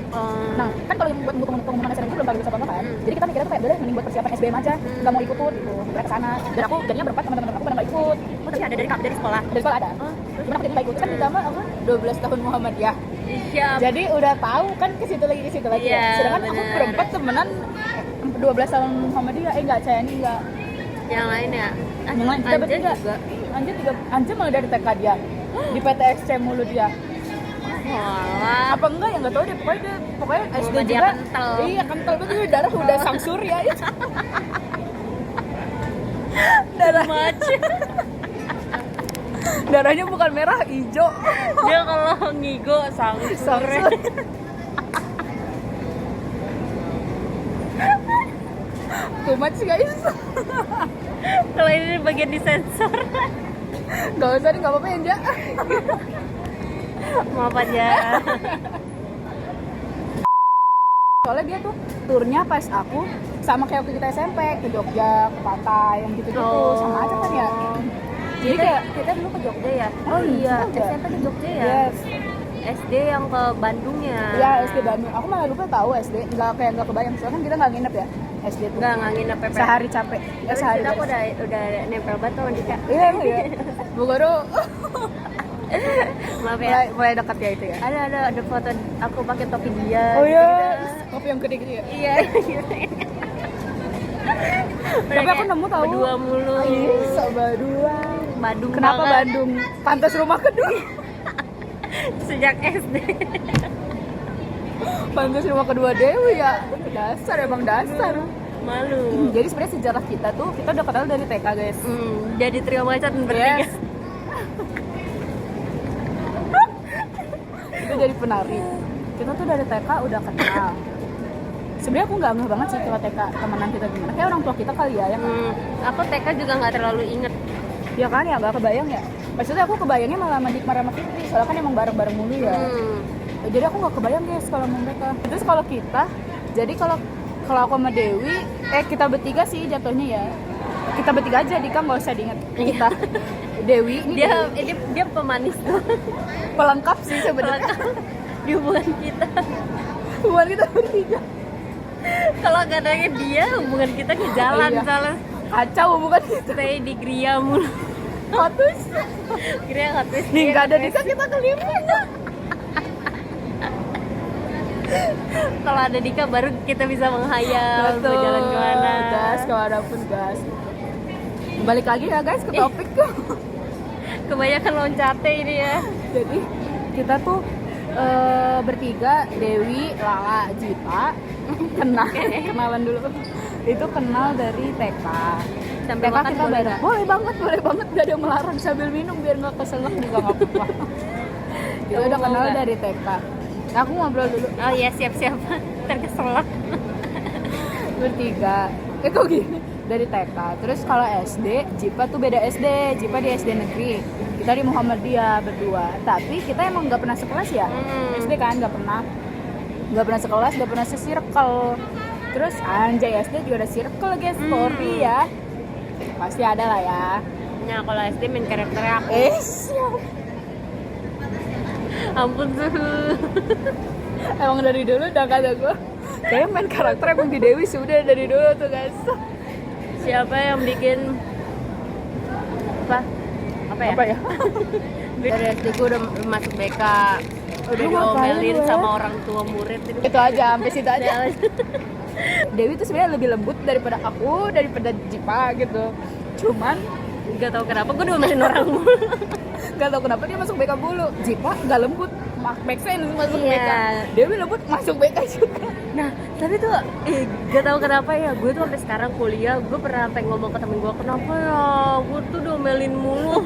[SPEAKER 1] Nah kan kalau yang buat pengumuman SNM itu belum tahu apa kan, jadi kita mikirnya tuh kayak udah mending buat persiapan SBM aja, nggak mau ikut tuh gitu, mereka kesana. Dan aku jadinya berempat teman-teman aku pada nggak ikut.
[SPEAKER 2] Tapi ada dari sekolah.
[SPEAKER 1] Dari sekolah ada, cuman aku jadi nggak ikut. Kan ditambah aku 12 tahun Muhammadiyah,
[SPEAKER 2] Iya.
[SPEAKER 1] jadi udah tahu kan ke situ lagi
[SPEAKER 2] Iya,
[SPEAKER 1] ya. Sedangkan aku
[SPEAKER 2] bener.
[SPEAKER 1] berempat temenan 12 tahun Muhammadiyah, nggak Cayani nggak.
[SPEAKER 2] Yang lain ya?
[SPEAKER 1] Yang lain kita bertiga. Anja malah dari TK dia, di PTSC mulu dia.
[SPEAKER 2] Walah.
[SPEAKER 1] Apa enggak ya nggak tahu deh, pokoknya SD
[SPEAKER 2] Dia
[SPEAKER 1] juga
[SPEAKER 2] kental.
[SPEAKER 1] iya kental banget, darah udah sang surya itu. Darahnya bukan merah, hijau.
[SPEAKER 2] Dia kalau ngigo sangkur.
[SPEAKER 1] Too much guys.
[SPEAKER 2] Kalau ini bagian disensor.
[SPEAKER 1] Gak usah nih, gak apa-apa ya Nja.
[SPEAKER 2] Maaf aja.
[SPEAKER 1] Soalnya dia tuh turnya pas aku sama kayak waktu kita SMP ke Jogja, ke pantai, yang gitu-gitu. Sama aja kan ya. Jadi kayak
[SPEAKER 2] kita dulu ke Jogja ya?
[SPEAKER 1] Oh iya,
[SPEAKER 2] SMP ke Jogja ya?
[SPEAKER 1] yes.
[SPEAKER 2] SD yang ke Bandungnya.
[SPEAKER 1] Iya, SD Bandung. Aku malah lupa tahu SD, nggak kebayang. Soalnya kan kita nggak nginep ya SD tuh.
[SPEAKER 2] Nggak nginep PP.
[SPEAKER 1] Sehari capek. Ya
[SPEAKER 2] Tapi
[SPEAKER 1] sehari.
[SPEAKER 2] kita aku
[SPEAKER 1] beres.
[SPEAKER 2] udah nempel banget sama Dika.
[SPEAKER 1] Iya. Bu Guru
[SPEAKER 2] Maaf ya.
[SPEAKER 1] mulai dekat ya itu ya.
[SPEAKER 2] Ada foto aku pakai topi dia.
[SPEAKER 1] Oh iya.
[SPEAKER 2] gitu.
[SPEAKER 1] Kopi yang gede-gede ya.
[SPEAKER 2] Iya.
[SPEAKER 1] Tapi aku nemu tahu.
[SPEAKER 2] Berdua mulu.
[SPEAKER 1] Iya, berdua.
[SPEAKER 2] Bandung
[SPEAKER 1] Kenapa
[SPEAKER 2] banget.
[SPEAKER 1] Bandung? Pantas rumah kedua.
[SPEAKER 2] Sejak SD.
[SPEAKER 1] Pantas rumah kedua Dewi ya. Dasar emang dasar.
[SPEAKER 2] Malu.
[SPEAKER 1] Jadi sebenarnya sejarah kita tuh kita udah kenal dari TK guys.
[SPEAKER 2] Jadi trio macan bertiga.
[SPEAKER 1] Yes. Itu jadi penari. Kita tuh dari TK udah kenal. Sebenarnya aku nggak ngeh banget sih kalau TK temenan kita gimana. Kayak orang tua kita kali ya yang
[SPEAKER 2] Aku TK juga nggak terlalu inget.
[SPEAKER 1] ya kan ya nggak kebayang ya. Maksudnya aku kebayangnya malah sama Dikmar sama Fitri. Soalnya kan emang bareng-bareng mulu ya. Jadi aku nggak kebayang guys kalau sama mereka. Terus kalau kita, jadi kalau aku sama Dewi, kita bertiga sih jatuhnya ya. Kita bertiga aja, Dika nggak usah diinget kita. Dewi ini
[SPEAKER 2] Dia pemanis tuh.
[SPEAKER 1] pelengkap sih sebenarnya.
[SPEAKER 2] Di hubungan kita.
[SPEAKER 1] Hubungan kita bertiga.
[SPEAKER 2] Kalau gak adanya dia, hubungan kita ke jalan
[SPEAKER 1] Iya.
[SPEAKER 2] salah.
[SPEAKER 1] Kacau bukan gitu.
[SPEAKER 2] Stay di Gria mulu.
[SPEAKER 1] Hotus.
[SPEAKER 2] Gria Hotus.
[SPEAKER 1] Nih nggak ada Dika kita kelima.
[SPEAKER 2] Kalau ada Dika baru kita bisa menghayal mau jalan kemana.
[SPEAKER 1] Gas kemanapun gas. Balik lagi ya guys ke topik.
[SPEAKER 2] Kebanyakan loncate ini ya.
[SPEAKER 1] Jadi kita tuh bertiga, Dewi, Lala, Jipa, kenalan dulu. Itu kenal dari TK.
[SPEAKER 2] Sampai
[SPEAKER 1] TK
[SPEAKER 2] makan
[SPEAKER 1] kita
[SPEAKER 2] boleh
[SPEAKER 1] bareng.
[SPEAKER 2] nggak?
[SPEAKER 1] Boleh banget, gak ada yang melarang sambil minum biar nggak keselak juga nggak apa-apa. Kita udah kenal
[SPEAKER 2] nggak?
[SPEAKER 1] dari TK. Aku ngobrol dulu
[SPEAKER 2] Oh iya siap-siap. Terkeselak.
[SPEAKER 1] bertiga. Kok gini? Dari TK. Terus kalau SD, Jipa tuh beda SD. Jipa di SD negeri. Kita di Muhammadiyah berdua. Tapi kita emang nggak pernah sekelas ya. SD kan nggak pernah sekelas, nggak pernah se-circle. Terus anjay SD juga ada circle guys, story ya. Pasti ada lah ya.
[SPEAKER 2] Nah kalau SD main karakternya aku.
[SPEAKER 1] Siap.
[SPEAKER 2] Ampun tuh.
[SPEAKER 1] Emang dari dulu udah kata gue. Kayaknya main karakter emang di Dewi sudah dari dulu tuh guys.
[SPEAKER 2] Siapa yang bikin apa ya? Dari SD gue udah masuk BK. Udah
[SPEAKER 1] Lu ngapain
[SPEAKER 2] diomelin
[SPEAKER 1] lu ya?
[SPEAKER 2] sama orang tua murid
[SPEAKER 1] Itu aja, sampai situ aja. Dewi tuh sebenarnya lebih lembut daripada aku, daripada Jipa gitu. Cuman
[SPEAKER 2] Gak tau kenapa gue diomelin orang mulu.
[SPEAKER 1] gak tau kenapa dia masuk BK mulu. Jipa gak lembut, make sense masuk
[SPEAKER 2] Iya.
[SPEAKER 1] BK. Dewi lembut masuk BK juga.
[SPEAKER 2] Nah tapi tuh gak tau kenapa ya, gue tuh sampai sekarang kuliah gue pernah sampai ngomong ke temen gue, kenapa ya gue tuh diomelin mulu.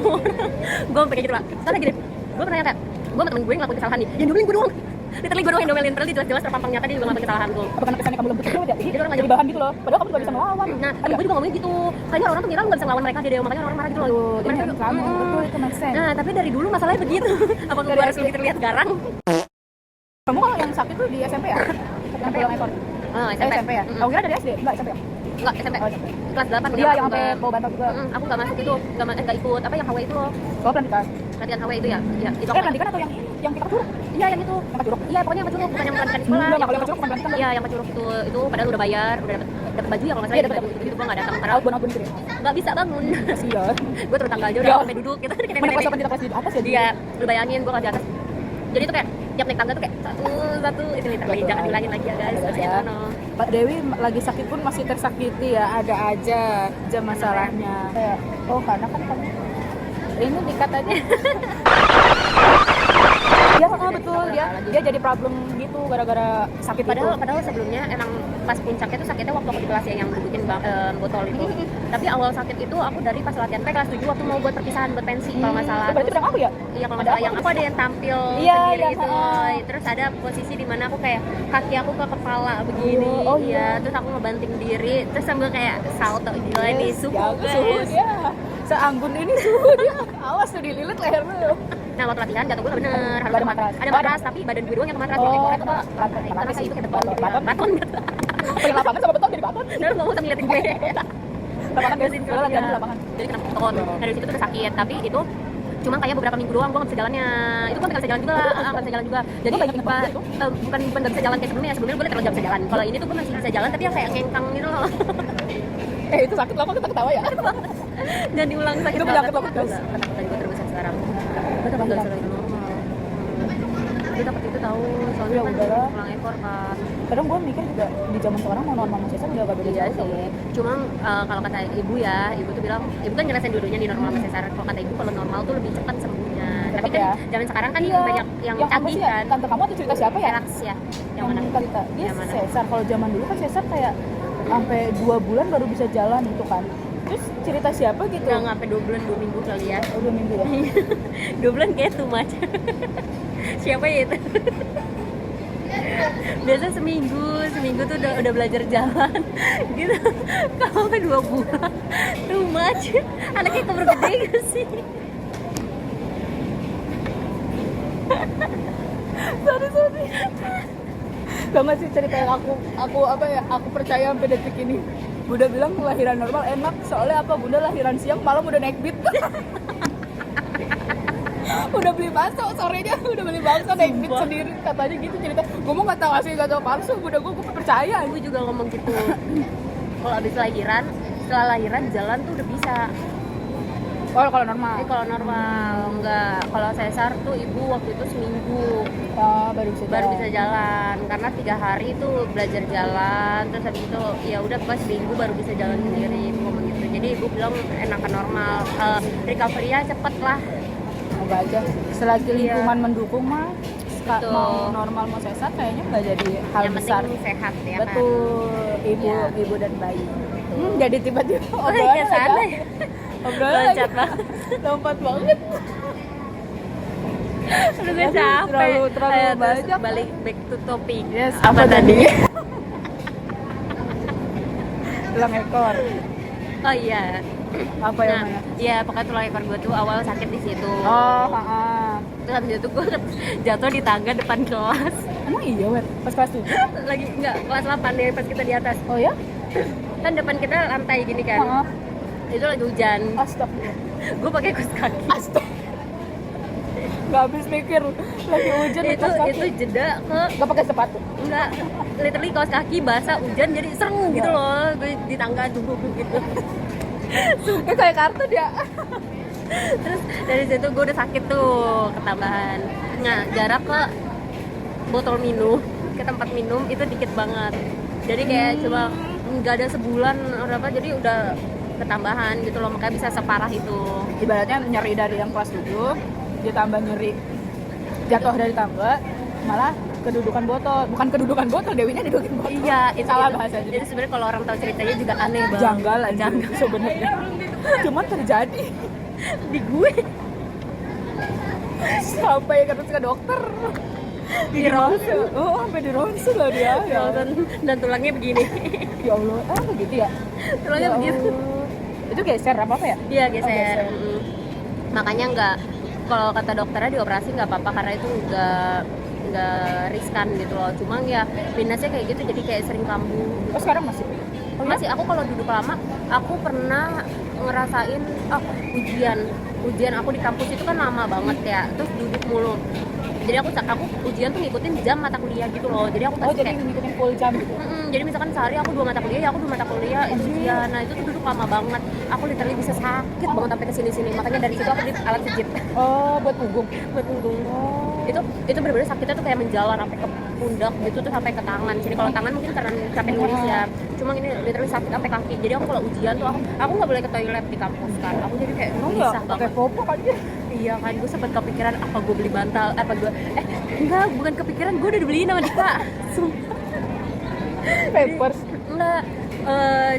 [SPEAKER 2] Gue sampai kayak gitu lah. Soalnya gini, gue pernah kayak gue sama temen gue ngelakuin kesalahan nih, yang diomelin gue doang. Literally gue doang yang diomelin, terus jelas-jelas terpampang nyata dia juga ngelakuin kesalahan tuh.
[SPEAKER 1] Apa karena kesannya kamu lembut banget ya?
[SPEAKER 2] Jadi orang
[SPEAKER 1] Jadi bahan gitu loh. Padahal kamu gak bisa melawan.
[SPEAKER 2] Nah, temen gue juga ngomongin gitu. Kayaknya orang tuh ngira lu gak bisa ngelawan mereka, dia makanya orang marah gitu loh.
[SPEAKER 1] Ini
[SPEAKER 2] Mereka
[SPEAKER 1] yang
[SPEAKER 2] tuh,
[SPEAKER 1] kamu, betul itu make sense.
[SPEAKER 2] Nah, tapi dari dulu masalahnya begitu. Apa gue
[SPEAKER 1] Dari
[SPEAKER 2] harus lebih terlihat garang?
[SPEAKER 1] Kamu kalau yang sakit tuh di SMP ya? Yang pulang ekor?
[SPEAKER 2] Oh,
[SPEAKER 1] SMP ya? Aku kira dari SD, enggak SMP ya?
[SPEAKER 2] Enggak, SMP.
[SPEAKER 1] Oh, SMP.
[SPEAKER 2] Kelas 8
[SPEAKER 1] Dia yang sampai bawa bantal juga.
[SPEAKER 2] Aku gak masuk itu, gak ikut apa yang HW itu loh.
[SPEAKER 1] Kau pelantikan?
[SPEAKER 2] Latihan HW itu ya. Iya, itu aku.
[SPEAKER 1] Pelantikan atau yang ini? Yang kita curug?
[SPEAKER 2] Iya, yang itu.
[SPEAKER 1] Yang curug?
[SPEAKER 2] Iya, pokoknya yang curug, bukan yang pelantikan di sekolah.
[SPEAKER 1] Enggak, kalau yang curug bukan pelantikan.
[SPEAKER 2] Iya, yang curug itu padahal udah bayar, udah dapat baju ya kalau nggak
[SPEAKER 1] Iya,
[SPEAKER 2] salah.
[SPEAKER 1] dapat.
[SPEAKER 2] Itu gue nggak datang karena
[SPEAKER 1] Albon gitu ya?
[SPEAKER 2] nggak bisa bangun.
[SPEAKER 1] Kasian.
[SPEAKER 2] Gue turun tangga aja
[SPEAKER 1] Ya.
[SPEAKER 2] udah sampai duduk gitu. Kayak
[SPEAKER 1] Mana kelas
[SPEAKER 2] nenek-nenek.
[SPEAKER 1] 8 kita kelas di atas ya?
[SPEAKER 2] Dia, lu bayangin gue kelas di atas. Jadi itu kayak tiap naik tangga tuh kayak satu itu literally, jangan diulangin lagi ya guys.
[SPEAKER 1] Ada
[SPEAKER 2] I
[SPEAKER 1] ya.
[SPEAKER 2] don't know.
[SPEAKER 1] Pak Dewi lagi sakit pun masih tersakiti ya, ada aja masalahnya. Kayak, oh karena kan kamu ini dikat aja. Iya, betul dia jadi problem gitu gara-gara sakit
[SPEAKER 2] Padahal sebelumnya emang pas puncaknya tuh sakitnya waktu aku di kelas ya yang bikin botol itu. Tapi awal sakit itu aku dari pas latihan kelas 7 waktu mau buat perpisahan buat pensi kalau nggak salah.
[SPEAKER 1] Berarti udah aku ya?
[SPEAKER 2] Iya kalau nggak salah yang aku ada yang tampil
[SPEAKER 1] Iya,
[SPEAKER 2] sendiri
[SPEAKER 1] iya,
[SPEAKER 2] itu.
[SPEAKER 1] heeh.
[SPEAKER 2] Terus ada posisi di mana aku kayak kaki aku ke kepala begini.
[SPEAKER 1] Oh,
[SPEAKER 2] iya.
[SPEAKER 1] iya.
[SPEAKER 2] Terus aku ngebanting diri. Terus sambil kayak salto gila nih suhu
[SPEAKER 1] suhu
[SPEAKER 2] guys.
[SPEAKER 1] dia seanggun ini suhu dia. Awas tuh dililit leher lu.
[SPEAKER 2] Nah waktu latihan jatuh gue nggak bener harus
[SPEAKER 1] Ada matras.
[SPEAKER 2] ada matras tapi badan gue doang yang ke matras.
[SPEAKER 1] Oh,
[SPEAKER 2] Yang ekor itu
[SPEAKER 1] matras.
[SPEAKER 2] matras itu kayak beton gitu ya.
[SPEAKER 1] Baton.
[SPEAKER 2] Baton gitu.
[SPEAKER 1] Pengen lapangan sama beton jadi baton.
[SPEAKER 2] Terus ngomong sambil ngeliatin gue.
[SPEAKER 1] Lapangan guys,
[SPEAKER 2] Mesin
[SPEAKER 1] kita lagi
[SPEAKER 2] ya.
[SPEAKER 1] di lapangan.
[SPEAKER 2] Jadi kena beton. Nah dari situ tuh udah sakit tapi itu cuma kayak beberapa minggu doang gue nggak bisa jalannya. Itu gue nggak bisa jalan juga, nggak bisa jalan juga. Jadi
[SPEAKER 1] Banyak yang
[SPEAKER 2] bukan
[SPEAKER 1] ngebut
[SPEAKER 2] bukan nggak bisa jalan kayak sebelumnya. Sebelumnya gue terlalu nggak bisa jalan. Kalau ini tuh gue masih bisa jalan tapi yang kayak ngengkang gitu loh.
[SPEAKER 1] Itu sakit lama kita ketawa ya.
[SPEAKER 2] Dan diulang sakit
[SPEAKER 1] Itu penyakit banget, guys.
[SPEAKER 2] Ketakutan gue terbesar sekarang. Gue takut nggak bisa lagi normal. Gue takut itu tahu soalnya
[SPEAKER 1] Ya
[SPEAKER 2] kan
[SPEAKER 1] udahlah.
[SPEAKER 2] pulang ekor kan.
[SPEAKER 1] Kadang gue mikir juga di zaman sekarang mau normal sama sesar udah gak beda
[SPEAKER 2] Iya
[SPEAKER 1] jauh.
[SPEAKER 2] sih. Cuma kalau kata ibu ya, ibu tuh bilang, ibu kan ngerasain dulunya di normal sama sesar. Kalau kata ibu kalau normal tuh lebih cepat sembuhnya. Tapi
[SPEAKER 1] Cepat
[SPEAKER 2] kan
[SPEAKER 1] ya.
[SPEAKER 2] zaman sekarang kan
[SPEAKER 1] Iya.
[SPEAKER 2] banyak yang
[SPEAKER 1] apa
[SPEAKER 2] canggih
[SPEAKER 1] sih ya?
[SPEAKER 2] kan.
[SPEAKER 1] Tante kamu atau cerita siapa ya?
[SPEAKER 2] Relax ya. Yang mana?
[SPEAKER 1] cerita dia
[SPEAKER 2] Yang mana?
[SPEAKER 1] sesar. Kalau zaman dulu kan sesar kayak sampai 2 bulan baru bisa jalan gitu kan. Terus cerita siapa gitu?
[SPEAKER 2] Nggak sampai 2 bulan 2 minggu kali ya.
[SPEAKER 1] Oh, 2 minggu ya.
[SPEAKER 2] 2 bulan kayak too much. Siapa ya itu? Biasa seminggu tuh udah belajar jalan gitu. Kalau sampai 2 bulan too much. Anaknya keburu gede gak sih?
[SPEAKER 1] Sorry. Gak nggak sih cerita yang aku apa ya? Aku percaya sampai detik ini. Bunda bilang lahiran normal enak, soalnya apa? Bunda lahiran siang malam udah naik beat. Udah beli bakso sorenya, udah beli bakso naik beat sendiri katanya gitu cerita. Gue mau nggak tahu asli nggak tahu palsu, Bunda gue percaya.
[SPEAKER 2] Gue juga ngomong gitu. Kalau abis lahiran setelah lahiran jalan tuh udah bisa.
[SPEAKER 1] Oh, kalau normal.
[SPEAKER 2] Kalau normal enggak. Kalau sesar tuh ibu waktu itu seminggu
[SPEAKER 1] Oh,
[SPEAKER 2] baru bisa jalan karena 3 hari itu belajar jalan, terus habis itu ya udah pas seminggu baru bisa jalan sendiri ngomong gitu. Jadi ibu bilang enakan normal, recovery-nya cepet lah.
[SPEAKER 1] Semoga aja selagi
[SPEAKER 2] Iya.
[SPEAKER 1] lingkungan mendukung mah
[SPEAKER 2] Betul.
[SPEAKER 1] mau normal mau sesar kayaknya nggak jadi hal
[SPEAKER 2] Yang
[SPEAKER 1] besar.
[SPEAKER 2] penting sehat ya kan.
[SPEAKER 1] Betul, ibu dan bayi. Jadi tiba-tiba
[SPEAKER 2] Iya sana ya.
[SPEAKER 1] obrolan
[SPEAKER 2] Loncat
[SPEAKER 1] lagi.
[SPEAKER 2] banget.
[SPEAKER 1] Lompat banget.
[SPEAKER 2] Udah gue capek.
[SPEAKER 1] Terlalu
[SPEAKER 2] Ayo, terus
[SPEAKER 1] banyak.
[SPEAKER 2] balik back to topic.
[SPEAKER 1] Yes,
[SPEAKER 2] Apa tadi?
[SPEAKER 1] Tulang ekor.
[SPEAKER 2] Oh iya.
[SPEAKER 1] Apa yang mana?
[SPEAKER 2] Iya pokoknya tulang ekor gue tuh awal sakit di situ.
[SPEAKER 1] Oh, heeh.
[SPEAKER 2] Terus habis itu gue jatuh di tangga depan kelas.
[SPEAKER 1] Emang iya, Wet? Pas kelas 7?
[SPEAKER 2] Lagi enggak kelas 8 deh pas kita di atas.
[SPEAKER 1] Oh ya?
[SPEAKER 2] Kan depan kita lantai gini kan.
[SPEAKER 1] Heeh.
[SPEAKER 2] Itu lagi hujan.
[SPEAKER 1] Astagfirullah.
[SPEAKER 2] Gue pakai kaos kaki.
[SPEAKER 1] Astagfirullah. Gak habis mikir lagi hujan di kaos kaki.
[SPEAKER 2] Itu jeda ke
[SPEAKER 1] Gak pakai sepatu.
[SPEAKER 2] enggak literally kaos kaki basah hujan jadi sereng gitu loh. Gue di tangga dulu gitu.
[SPEAKER 1] Kayak kartun ya.
[SPEAKER 2] Terus dari situ gue udah sakit tuh ketambahan. Nah jarak ke botol minum ke tempat minum itu dikit banget. Jadi kayak cuma nggak ada sebulan berapa jadi udah ketambahan gitu loh, makanya bisa separah itu.
[SPEAKER 1] Ibaratnya nyeri dari yang kelas 7 ditambah nyeri jatuh dari tangga, malah kedudukan botol. Bukan kedudukan botol, Dewinya didudukin botol.
[SPEAKER 2] Iya, itu
[SPEAKER 1] salah
[SPEAKER 2] itu.
[SPEAKER 1] bahasanya.
[SPEAKER 2] Jadi sebenarnya kalau orang tahu ceritanya juga aneh banget.
[SPEAKER 1] Janggal aja sebenarnya. Cuman terjadi
[SPEAKER 2] Di gue
[SPEAKER 1] sampai harus ke dokter.
[SPEAKER 2] di ronsen.
[SPEAKER 1] Oh, sampai di ronsen loh dia. Ya,
[SPEAKER 2] Dan tulangnya begini.
[SPEAKER 1] ya Allah, begitu ya?
[SPEAKER 2] Tulangnya
[SPEAKER 1] Ya
[SPEAKER 2] begitu.
[SPEAKER 1] Allah. Itu geser apa ya?
[SPEAKER 2] Iya
[SPEAKER 1] Oh,
[SPEAKER 2] geser.
[SPEAKER 1] geser.
[SPEAKER 2] Makanya nggak, kalau kata dokternya dioperasi nggak apa-apa karena itu nggak riskan gitu loh. Cuma ya minusnya kayak gitu jadi kayak sering kambuh.
[SPEAKER 1] Oh, sekarang masih?
[SPEAKER 2] Masih aku kalau duduk lama, aku pernah ngerasain ujian aku di kampus itu kan lama banget ya, terus duduk mulu. Jadi aku ujian tuh ngikutin jam mata kuliah gitu loh. Jadi aku
[SPEAKER 1] Oh,
[SPEAKER 2] pasti
[SPEAKER 1] jadi
[SPEAKER 2] kayak
[SPEAKER 1] ngikutin full jam gitu?
[SPEAKER 2] jadi misalkan sehari aku 2 mata kuliah, ya aku 2 mata kuliah itu ujian. Nah itu tuh duduk lama banget. Aku literally bisa sakit banget sampai kesini-sini. Makanya dari situ aku beli alat pijit
[SPEAKER 1] Oh, buat punggung?
[SPEAKER 2] buat punggung. Itu benar-benar sakitnya tuh kayak menjalar sampai ke pundak gitu tuh sampai ke tangan. Jadi kalau tangan mungkin karena capek nulis ya. Cuma ini literally sakit sampai kaki. Jadi aku kalau ujian tuh aku nggak boleh ke toilet di kampus kan. Aku jadi kayak gelisah
[SPEAKER 1] Pakai
[SPEAKER 2] banget.
[SPEAKER 1] popok aja.
[SPEAKER 2] Iya kan, gue sempat kepikiran apa gue beli bantal, apa gue enggak, bukan kepikiran, gue udah dibeliin sama Dika. Sumpah.
[SPEAKER 1] Pampers.
[SPEAKER 2] Enggak,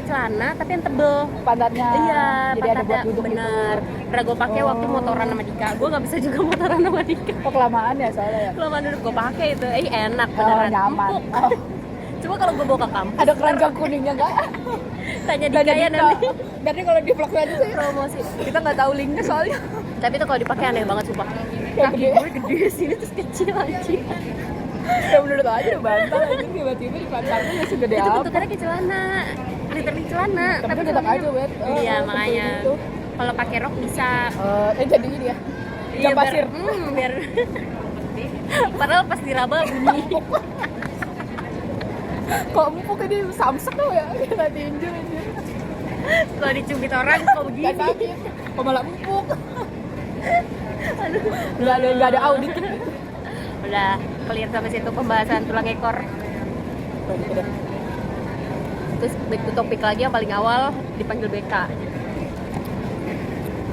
[SPEAKER 2] celana tapi yang tebel.
[SPEAKER 1] Pantatnya.
[SPEAKER 2] Iya,
[SPEAKER 1] Jadi ada buat duduk
[SPEAKER 2] bener.
[SPEAKER 1] gitu.
[SPEAKER 2] Karena gue pakai waktu motoran sama Dika, gue nggak bisa juga motoran sama Dika.
[SPEAKER 1] Oh, kelamaan ya soalnya ya?
[SPEAKER 2] Kalau duduk gue pakai itu, enak
[SPEAKER 1] Oh,
[SPEAKER 2] beneran.
[SPEAKER 1] nyaman.
[SPEAKER 2] Empuk.
[SPEAKER 1] Oh.
[SPEAKER 2] Cuma kalau gue bawa ke kampus,
[SPEAKER 1] Ada keranjang kuningnya nggak?
[SPEAKER 2] tanya Dika ya nanti.
[SPEAKER 1] Berarti kalau di vlog aja sih
[SPEAKER 2] Promosi.
[SPEAKER 1] kita nggak tahu linknya soalnya.
[SPEAKER 2] Tapi itu kalau dipakai aneh banget sumpah.
[SPEAKER 1] Kayak
[SPEAKER 2] Kaki
[SPEAKER 1] gede.
[SPEAKER 2] gue gede sini terus kecil anjing.
[SPEAKER 1] Ya menurut aja udah bantal aja tiba-tiba di pantatnya masih gede
[SPEAKER 2] Itu
[SPEAKER 1] apa?
[SPEAKER 2] bentukannya kayak celana, literally celana.
[SPEAKER 1] Tapi tetap
[SPEAKER 2] celananya-
[SPEAKER 1] aja, Wet.
[SPEAKER 2] Iya
[SPEAKER 1] Oh,
[SPEAKER 2] makanya.
[SPEAKER 1] gitu.
[SPEAKER 2] Kalau pakai rok bisa.
[SPEAKER 1] Jadi ini ya.
[SPEAKER 2] Iya,
[SPEAKER 1] Jam pasir.
[SPEAKER 2] biar padahal pas diraba bunyi.
[SPEAKER 1] Kok empuk ini samsek tuh ya? Kita tinju aja.
[SPEAKER 2] Kalau dicubit orang kok
[SPEAKER 1] Gak
[SPEAKER 2] begini.
[SPEAKER 1] sakit. Kok malah empuk? Nggak ada audit.
[SPEAKER 2] Udah clear sampai situ pembahasan tulang ekor. Terus back to topik lagi yang paling awal dipanggil BK.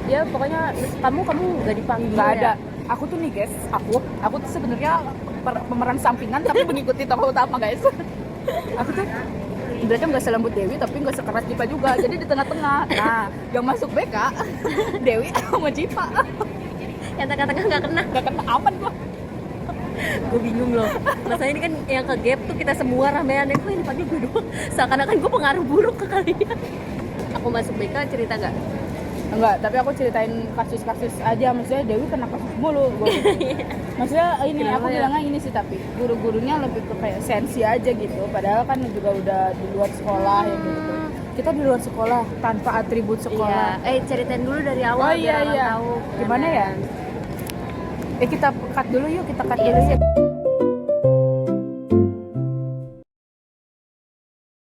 [SPEAKER 2] Ya pokoknya kamu nggak dipanggil.
[SPEAKER 1] Nggak ada.
[SPEAKER 2] Ya?
[SPEAKER 1] Aku tuh nih guys, aku tuh sebenarnya pemeran sampingan tapi mengikuti tokoh utama guys. Aku tuh ibaratnya nggak selembut Dewi tapi nggak sekeras Jipa juga, jadi di tengah-tengah. Nah, yang masuk BK Dewi sama Jipa.
[SPEAKER 2] Yang tengah-tengah nggak kena.
[SPEAKER 1] Nggak kena aman gua.
[SPEAKER 2] Gue bingung loh. Masalahnya ini kan yang ke gap tuh kita semua ramean. Kok ini panggil gue doang? Seakan-akan gue pengaruh buruk ke kalian. Aku masuk BK cerita nggak?
[SPEAKER 1] Enggak, tapi aku ceritain kasus-kasus aja. Maksudnya Dewi kena kasus mulu. Maksudnya ini
[SPEAKER 2] Kenapa
[SPEAKER 1] aku
[SPEAKER 2] ya?
[SPEAKER 1] bilangnya ini sih, tapi guru-gurunya lebih ke kayak sensi aja gitu. Padahal kan juga udah di luar sekolah ya gitu. Kita di luar sekolah tanpa atribut sekolah.
[SPEAKER 2] Iya. Ceritain dulu dari awal
[SPEAKER 1] Oh iya
[SPEAKER 2] biar orang
[SPEAKER 1] iya.
[SPEAKER 2] tahu.
[SPEAKER 1] Gimana ya? Kita cut dulu yuk, kita cut dulu yuk.